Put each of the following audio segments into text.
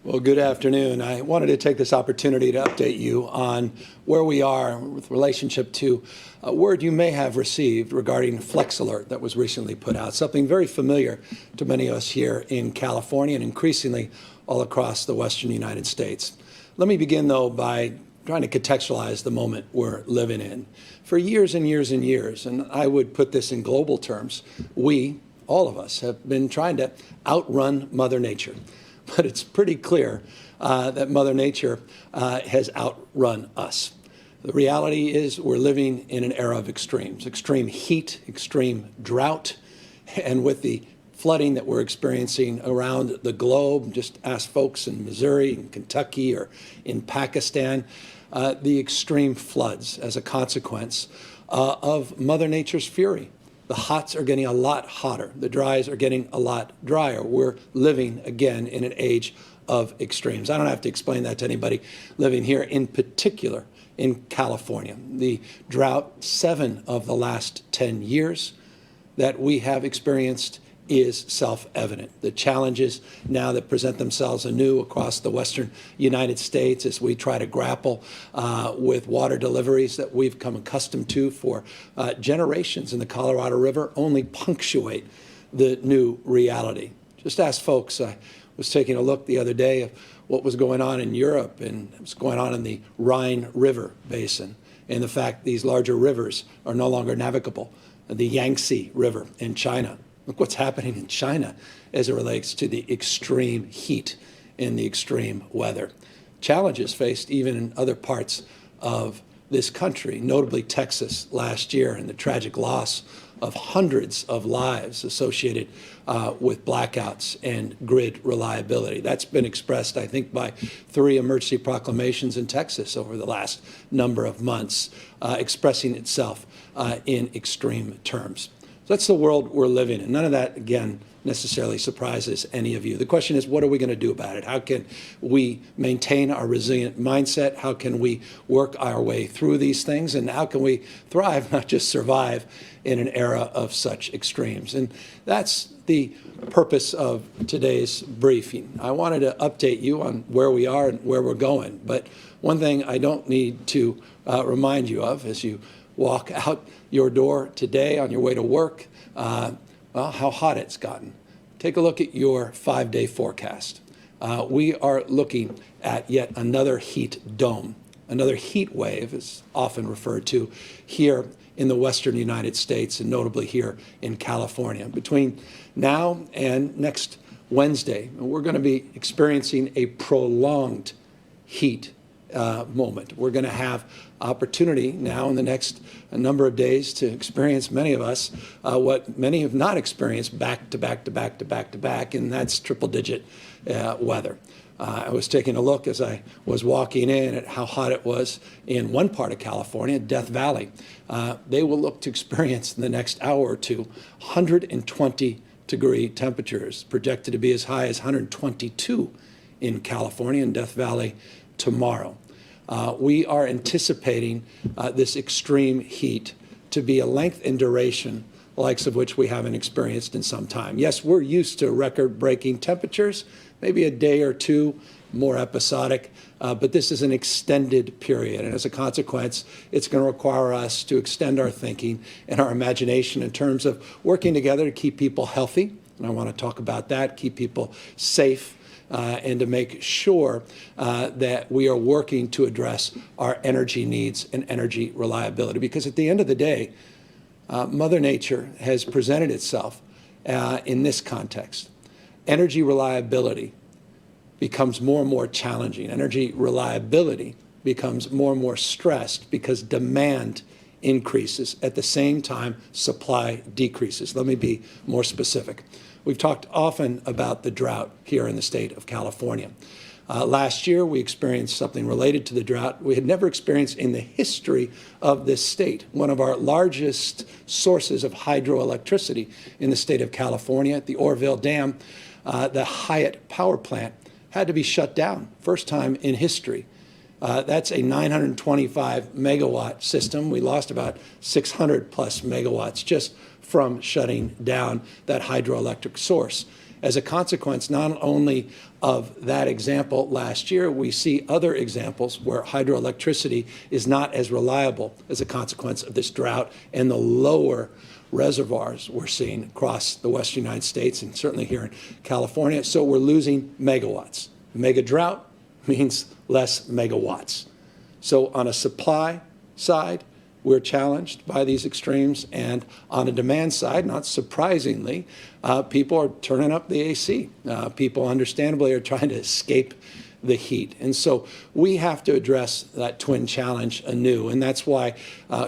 Well, good afternoon. I wanted to take this opportunity to update you on where we are with relationship to a word you may have received regarding Flex Alert that was recently put out, something very familiar to many of us here in California and increasingly all across the western United States. Let me begin, though, by trying to contextualize the moment we're living in. For years and years and years, and I would put this in global terms, we, all of us, have been trying to outrun Mother Nature. But it's pretty clear that Mother Nature has outrun us. The reality is we're living in an era of extremes, extreme heat, extreme drought, and with the flooding that we're experiencing around the globe, just ask folks in Missouri, in Kentucky, or in Pakistan, the extreme floods as a consequence of Mother Nature's fury. The hots are getting a lot hotter. The dries are getting a lot drier. We're living, again, in an age of extremes. I don't have to explain that to anybody living here, in particular in California. The drought, 7 of the last 10 years that we have experienced is self-evident. The challenges now that present themselves anew across the western United States as we try to grapple with water deliveries that we've come accustomed to for generations in the Colorado River only punctuate the new reality. Just ask folks. I was taking a look the other day of what was going on in Europe and what's going on in the Rhine River basin, and the fact these larger rivers are no longer navigable. The Yangtze River in China. Look what's happening in China as it relates to the extreme heat and the extreme weather. Challenges faced even in other parts of this country, notably Texas last year, and the tragic loss of hundreds of lives associated with blackouts and grid reliability. That's been expressed, I think, by 3 emergency proclamations in Texas over the last number of months, expressing itself in extreme terms. That's the world we're living in. None of that, again, necessarily surprises any of you. The question is, what are we going to do about it? How can we maintain our resilient mindset? How can we work our way through these things? And how can we thrive, not just survive, in an era of such extremes? And that's the purpose of today's briefing. I wanted to update you on where we are and where we're going. But one thing I don't need to remind you of as you walk out your door today on your way to work, well, how hot it's gotten. Take a look at your 5-day forecast. We are looking at yet another heat dome. Another heat wave is often referred to here in the western United States, and notably here in California. Between now and next Wednesday, we're going to be experiencing a prolonged heat moment. We're going to have opportunity now in the next number of days to experience, many of us, what many have not experienced back to back to back to back to back, and that's triple-digit weather. I was taking a look as I was walking in at how hot it was in one part of California, Death Valley. They will look to experience in the next hour or two 120-degree temperatures, projected to be as high as 122 in California and Death Valley tomorrow. We are anticipating this extreme heat to be a length and duration the likes of which we haven't experienced in some time. Yes, we're used to record-breaking temperatures, maybe a day or two, more episodic, but this is an extended period. And as a consequence, it's going to require us to extend our thinking and our imagination in terms of working together to keep people healthy. And I want to talk about that, keep people safe, and to make sure that we are working to address our energy needs and energy reliability. Because at the end of the day, Mother Nature has presented itself in this context. Energy reliability becomes more and more challenging. Energy reliability becomes more and more stressed because demand increases. At the same time, supply decreases. Let me be more specific. We've talked often about the drought here in the state of California. Last year, we experienced something related to the drought we had never experienced in the history of this state. One of our largest sources of hydroelectricity in the state of California, at the Orville Dam, the Hyatt power plant had to be shut down, first time in history. That's a 925 megawatt system. We lost about 600 plus megawatts just from shutting down that hydroelectric source. as a consequence not only of that example last year, we see other examples where hydroelectricity is not as reliable as a consequence of this drought and the lower reservoirs we're seeing across the western United States and certainly here in California. So we're losing megawatts. Mega drought means less megawatts. So on a supply side, we're challenged by these extremes, and on a demand side, not surprisingly, people are turning up the AC. People understandably are trying to escape the heat. And so we have to address that twin challenge anew. And that's why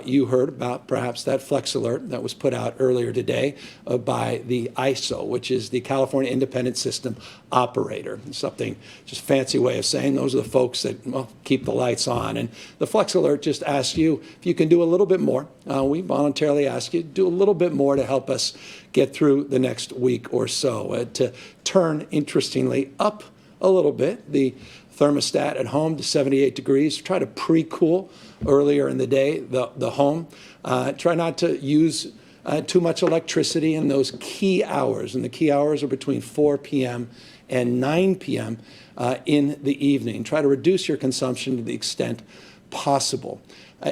you heard about perhaps that Flex Alert that was put out earlier today by the ISO, which is the California Independent System Operator. Something, just fancy way of saying those are the folks that, well, keep the lights on. And the Flex Alert just asks you if you can do a little bit more. We voluntarily ask you to do a little bit more to help us get through the next week or so, to turn, interestingly, up a little bit the thermostat at home to 78 degrees. Try to pre-cool earlier in the day the home. Try not to use too much electricity in those key hours, and the key hours are between 4 p.m. and 9 p.m. In the evening. Try to reduce your consumption to the extent possible.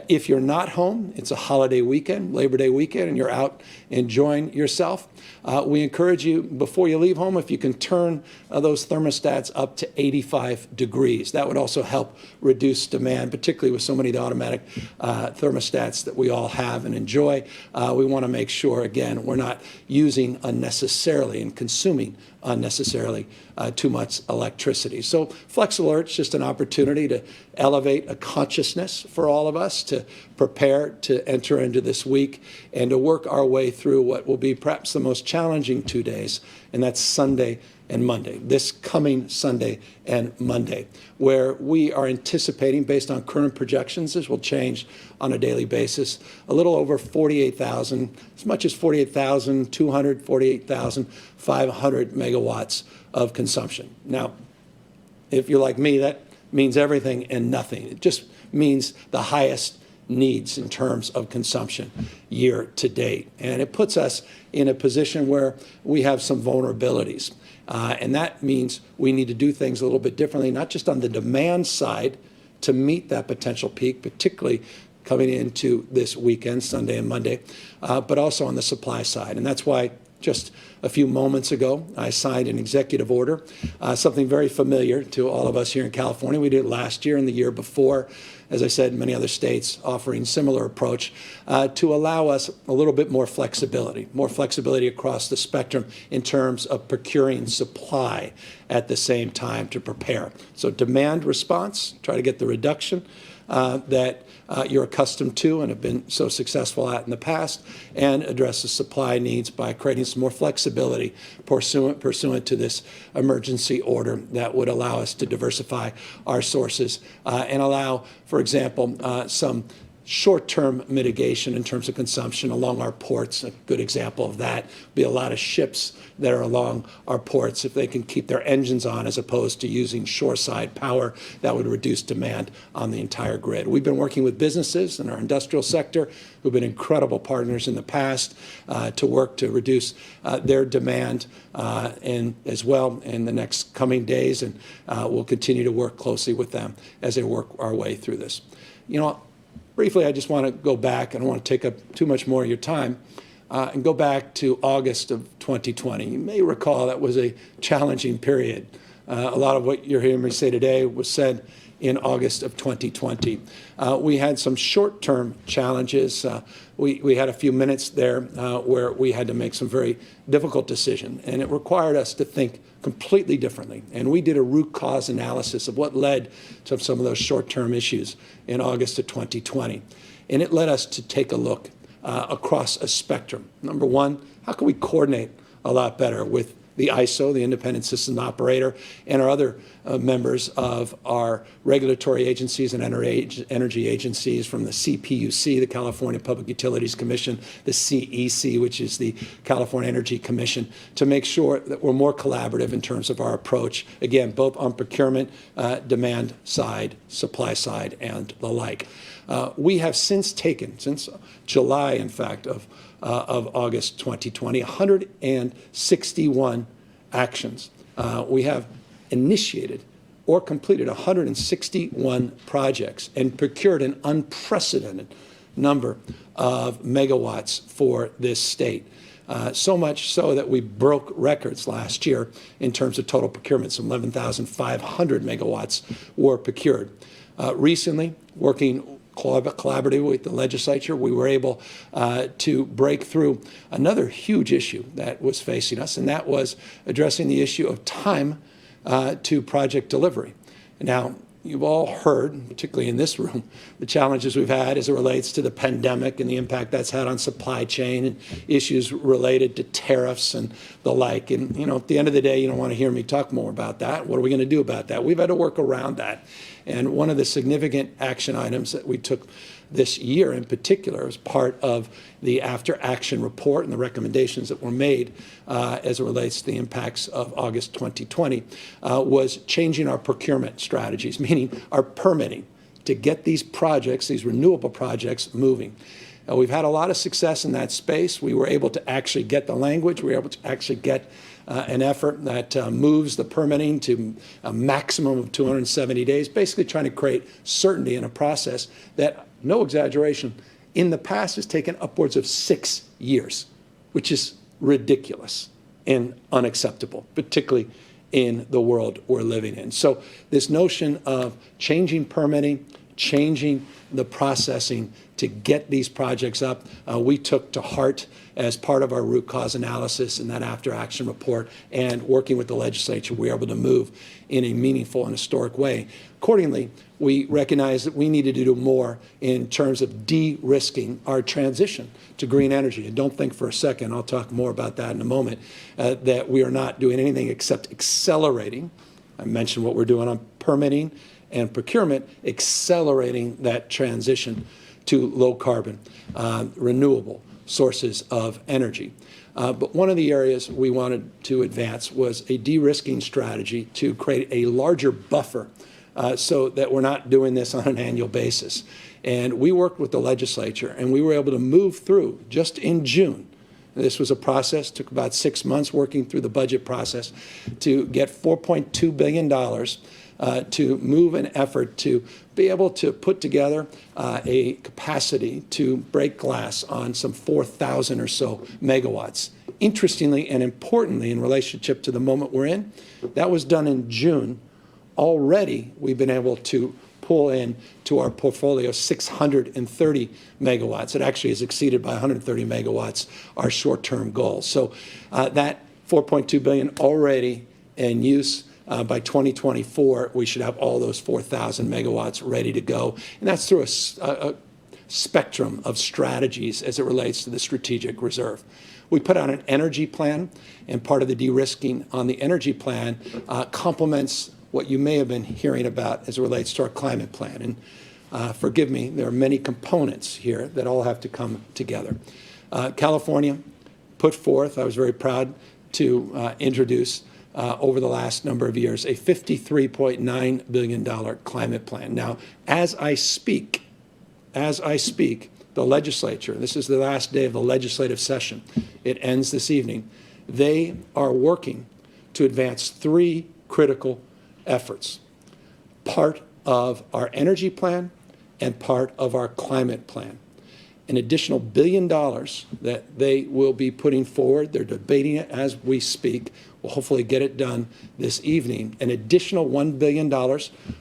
If you're not home, it's a holiday weekend, Labor Day weekend, and you're out enjoying yourself, we encourage you, before you leave home, if you can turn those thermostats up to 85 degrees. That would also help reduce demand, particularly with so many of the automatic thermostats that we all have and enjoy. We want to make sure, again, we're not using unnecessarily and consuming unnecessarily too much electricity. So Flex Alert's just an opportunity to elevate a consciousness for all of us to prepare to enter into this week and to work our way through what will be perhaps the most challenging 2 days, and that's Sunday and Monday, this coming Sunday and Monday, where we are anticipating, based on current projections, this will change on a daily basis, a little over 48,000, as much as 48,200, 48,500 megawatts of consumption. Now, if you're like me, that means everything and nothing. It just means the highest needs in terms of consumption year to date. And it puts us in a position where we have some vulnerabilities. And that means we need to do things a little bit differently, not just on the demand side to meet that potential peak, particularly coming into this weekend, Sunday and Monday, but also on the supply side. And that's why just a few moments ago, I signed an executive order, something very familiar to all of us here in California. We did it last year and the year before. As I said, many other states offering similar approach to allow us a little bit more flexibility across the spectrum in terms of procuring supply at the same time to prepare. So demand response, try to get the reduction that you're accustomed to and have been so successful at in the past, and address the supply needs by creating some more flexibility pursuant to this emergency order that would allow us to diversify our sources and allow, for example, some short-term mitigation in terms of consumption along our ports. A good example of that would be a lot of ships that are along our ports. If they can keep their engines on as opposed to using shoreside power, that would reduce demand on the entire grid. We've been working with businesses in our industrial sector who've been incredible partners in the past to work to reduce their demand and as well in the next coming days, and we'll continue to work closely with them as they work our way through this. You know, briefly, I just want to go back. I don't want to take up too much more of your time and go back to August of 2020. You may recall that was a challenging period. A lot of what you're hearing me say today was said in August of 2020. We had some short-term challenges. We had a few minutes there where we had to make some very difficult decisions, and it required us to think completely differently. And we did a root cause analysis of what led to some of those short-term issues in August of 2020. And it led us to take a look across a spectrum. Number one, how can we coordinate a lot better with the ISO, the Independent System Operator, and our other members of our regulatory agencies and energy agencies, from the CPUC, the California Public Utilities Commission, the CEC, which is the California Energy Commission, to make sure that we're more collaborative in terms of our approach, again, both on procurement, demand side, supply side, and the like. We have since taken, since July, in fact, of August 2020, 161 actions. We have initiated or completed 161 projects and procured an unprecedented number of megawatts for this state. So much so that we broke records last year in terms of total procurement. Some 11,500 megawatts were procured. Recently, working collaboratively with the legislature, we were able to break through another huge issue that was facing us, and that was addressing the issue of time to project delivery. Now, you've all heard, particularly in this room, the challenges we've had as it relates to the pandemic and the impact that's had on supply chain and issues related to tariffs and the like. And, you know, at the end of the day, you don't want to hear me talk more about that. What are we going to do about that? We've had to work around that. And one of the significant action items that we took this year in particular as part of the after-action report and the recommendations that were made as it relates to the impacts of August 2020 was changing our procurement strategies, meaning our permitting to get these projects, these renewable projects, moving. We've had a lot of success in that space. We were able to actually get the language. We were able to actually get an effort that moves the permitting to a maximum of 270 days, basically trying to create certainty in a process that, no exaggeration, in the past has taken upwards of 6 years, which is ridiculous and unacceptable, particularly in the world we're living in. So this notion of changing permitting, changing the processing to get these projects up, we took to heart as part of our root cause analysis in that after-action report, and working with the legislature, we were able to move in a meaningful and historic way. Accordingly, we recognized that we needed to do more in terms of de-risking our transition to green energy. And don't think for a second, I'll talk more about that in a moment, that we are not doing anything except accelerating. I mentioned what we're doing on permitting and procurement, accelerating that transition to low-carbon, renewable sources of energy. But one of the areas we wanted to advance was a de-risking strategy to create a larger buffer so that we're not doing this on an annual basis. And we worked with the legislature, and we were able to move through, just in June, this was a process, took about 6 months working through the budget process, to get $4.2 billion to move an effort to be able to put together a capacity to break glass on some 4,000 or so megawatts. Interestingly and importantly, in relationship to the moment we're in, that was done in June. Already, we've been able to pull in to our portfolio 630 megawatts. It actually has exceeded by 130 megawatts our short-term goal. So that $4.2 billion already in use. By 2024, we should have all those 4,000 megawatts ready to go. And that's through a spectrum of strategies as it relates to the strategic reserve. We put out an energy plan, and part of the de-risking on the energy plan complements what you may have been hearing about as it relates to our climate plan. And forgive me, there are many components here that all have to come together. California put forth, I was very proud to introduce over the last number of years, a $53.9 billion climate plan. Now, as I speak, the legislature, this is the last day of the legislative session, it ends this evening, they are working to advance 3 critical efforts, part of our energy plan and part of our climate plan. An additional $1 billion that they will be putting forward, they're debating it as we speak. We'll hopefully get it done this evening. An additional $1 billion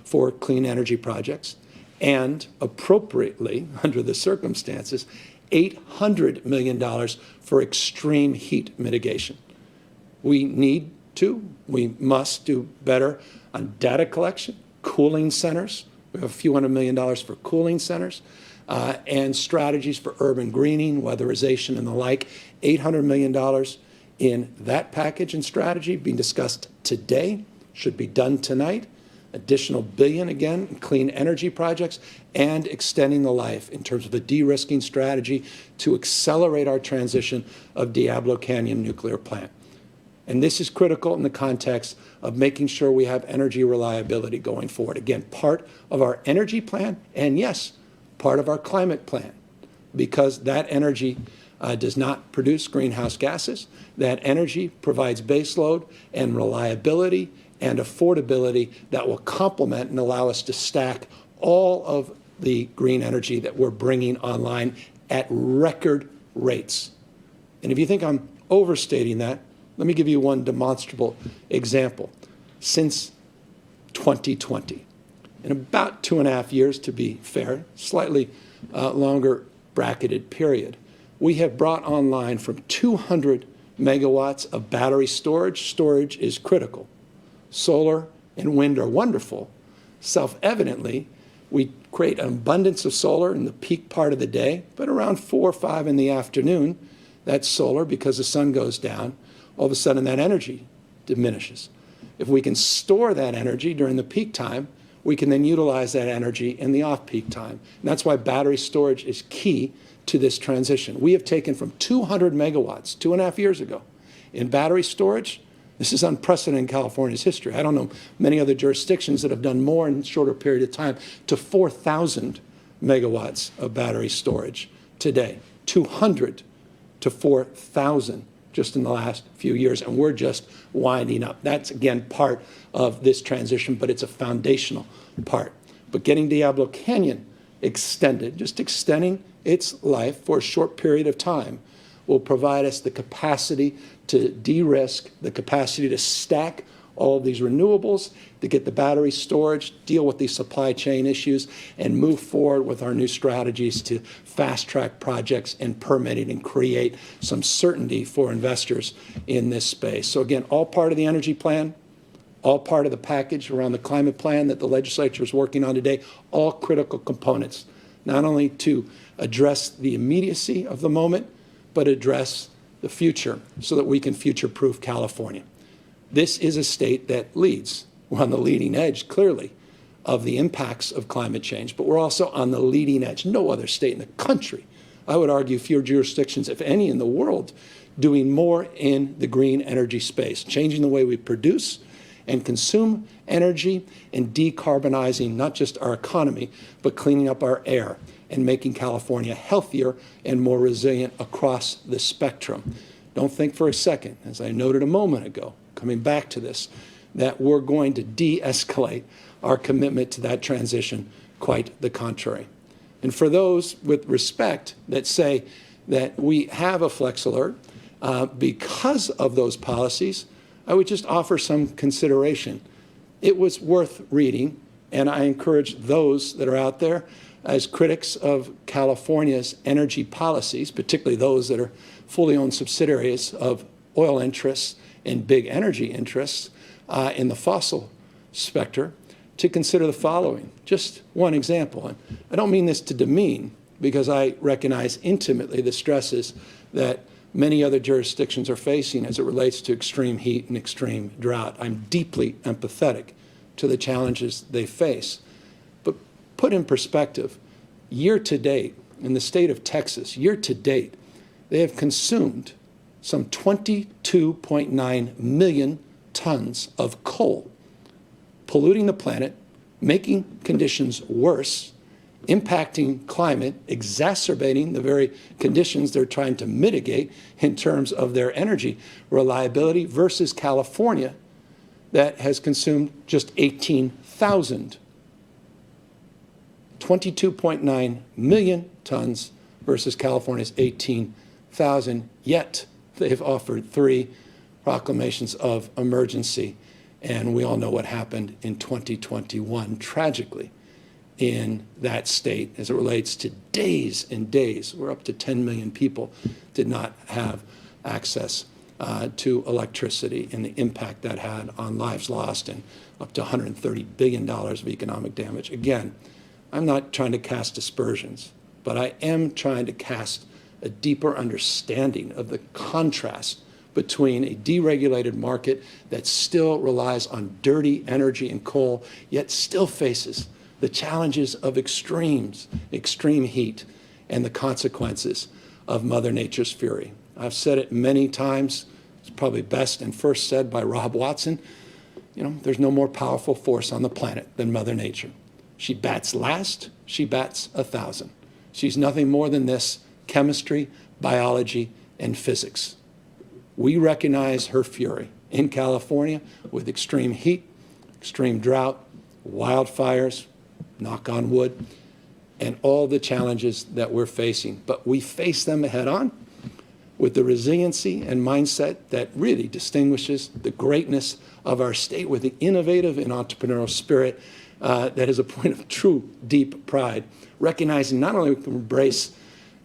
for clean energy projects, and appropriately, under the circumstances, $800 million for extreme heat mitigation. We must do better on data collection, cooling centers. We have a few $100 million for cooling centers, and strategies for urban greening, weatherization, and the like. $800 million in that package and strategy being discussed today, should be done tonight. Additional $1 billion, again, in clean energy projects, and extending the life in terms of a de-risking strategy to accelerate our transition of Diablo Canyon nuclear plant. And this is critical in the context of making sure we have energy reliability going forward. Again, part of our energy plan, and yes, part of our climate plan, because that energy does not produce greenhouse gases. That energy provides baseload and reliability and affordability that will complement and allow us to stack all of the green energy that we're bringing online at record rates. And if you think I'm overstating that, let me give you one demonstrable example. Since 2020, in about 2.5 years, to be fair, slightly longer bracketed period, we have brought online from 200 megawatts of battery storage. Storage is critical. Solar and wind are wonderful. Self-evidently, we create an abundance of solar in the peak part of the day, but around 4 or 5 in the afternoon, that's solar because the sun goes down. All of a sudden, that energy diminishes. If we can store that energy during the peak time, we can then utilize that energy in the off-peak time. And that's why battery storage is key to this transition. We have taken from 200 megawatts 2.5 years ago in battery storage. This is unprecedented in California's history. I don't know many other jurisdictions that have done more in a shorter period of time, to 4,000 megawatts of battery storage today. 200 to 4,000 just in the last few years, and we're just winding up. That's, again, part of this transition, but it's a foundational part. But getting Diablo Canyon extended, just extending its life for a short period of time, will provide us the capacity to de-risk, the capacity to stack all of these renewables, to get the battery storage, deal with these supply chain issues, and move forward with our new strategies to fast-track projects and permitting and create some certainty for investors in this space. So again, all part of the energy plan, all part of the package around the climate plan that the legislature is working on today, all critical components, not only to address the immediacy of the moment, but address the future so that we can future-proof California. This is a state that leads. We're on the leading edge, clearly, of the impacts of climate change, but we're also on the leading edge. No other state in the country, I would argue fewer jurisdictions, if any, in the world, doing more in the green energy space, changing the way we produce and consume energy and decarbonizing not just our economy, but cleaning up our air and making California healthier and more resilient across the spectrum. Don't think for a second, as I noted a moment ago, coming back to this, that we're going to de-escalate our commitment to that transition. Quite the contrary. And for those with respect that say that we have a flex alert because of those policies, I would just offer some consideration. It was worth reading, and I encourage those that are out there as critics of California's energy policies, particularly those that are fully owned subsidiaries of oil interests and big energy interests in the fossil sector, to consider the following. Just one example. And I don't mean this to demean, because I recognize intimately the stresses that many other jurisdictions are facing as it relates to extreme heat and extreme drought. I'm deeply empathetic to the challenges they face. But put in perspective, year to date, in the state of Texas, year to date, they have consumed some 22.9 million tons of coal, polluting the planet, making conditions worse, impacting climate, exacerbating the very conditions they're trying to mitigate in terms of their energy reliability, versus California that has consumed just 18,000. 22.9 million tons versus California's 18,000, yet they've offered 3 proclamations of emergency. And we all know what happened in 2021, tragically, in that state as it relates to days and days where up to 10 million people did not have access to electricity, and the impact that had on lives lost and up to $130 billion of economic damage. Again, I'm not trying to cast aspersions, but I am trying to cast a deeper understanding of the contrast between a deregulated market that still relies on dirty energy and coal, yet still faces the challenges of extreme heat and the consequences of Mother Nature's fury. I've said it many times. It's probably best and first said by Rob Watson. You know, there's no more powerful force on the planet than Mother Nature. She bats last, she bats 1,000. She's nothing more than this: chemistry, biology, and physics. We recognize her fury in California with extreme heat, extreme drought, wildfires, knock on wood, and all the challenges that we're facing. But we face them head on with the resiliency and mindset that really distinguishes the greatness of our state, with the innovative and entrepreneurial spirit that is a point of true, deep pride, recognizing not only we can embrace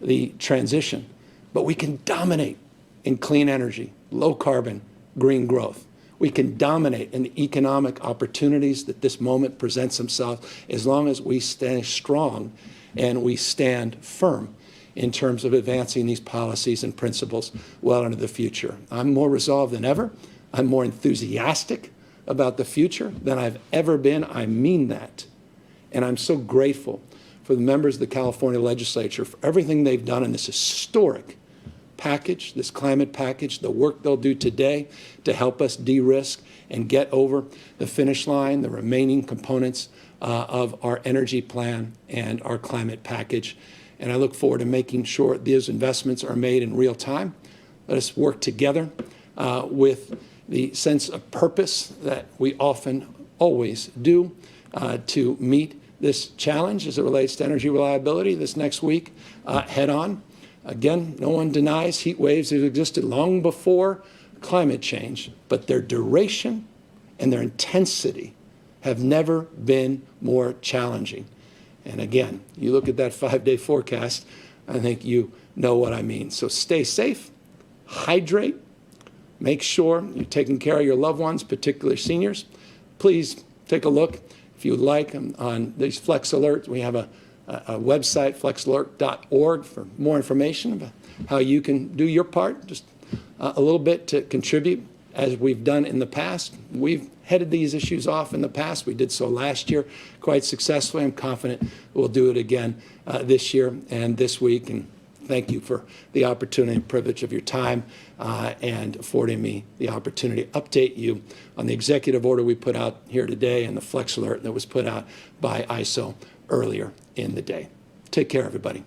the transition, but we can dominate in clean energy, low carbon, green growth. We can dominate in the economic opportunities that this moment presents themselves as long as we stay strong and we stand firm in terms of advancing these policies and principles well into the future. I'm more resolved than ever. I'm more enthusiastic about the future than I've ever been. I mean that. And I'm so grateful for the members of the California legislature for everything they've done in this historic package, this climate package, the work they'll do today to help us de-risk and get over the finish line, the remaining components of our energy plan and our climate package. And I look forward to making sure these investments are made in real time. Let us work together with the sense of purpose that we often always do to meet this challenge as it relates to energy reliability this next week head on. Again, no one denies heat waves have existed long before climate change, but their duration and their intensity have never been more challenging. And again, you look at that 5-day forecast, I think you know what I mean. So stay safe, hydrate, make sure you're taking care of your loved ones, particularly seniors. Please take a look, if you would like, on these Flex Alerts. We have a website, flexalert.org, for more information about how you can do your part, just a little bit to contribute, as we've done in the past. We've headed these issues off in the past. We did so last year quite successfully. I'm confident we'll do it again this year and this week. And thank you for the opportunity and privilege of your time and affording me the opportunity to update you on the executive order we put out here today and the Flex Alert that was put out by ISO earlier in the day. Take care, everybody.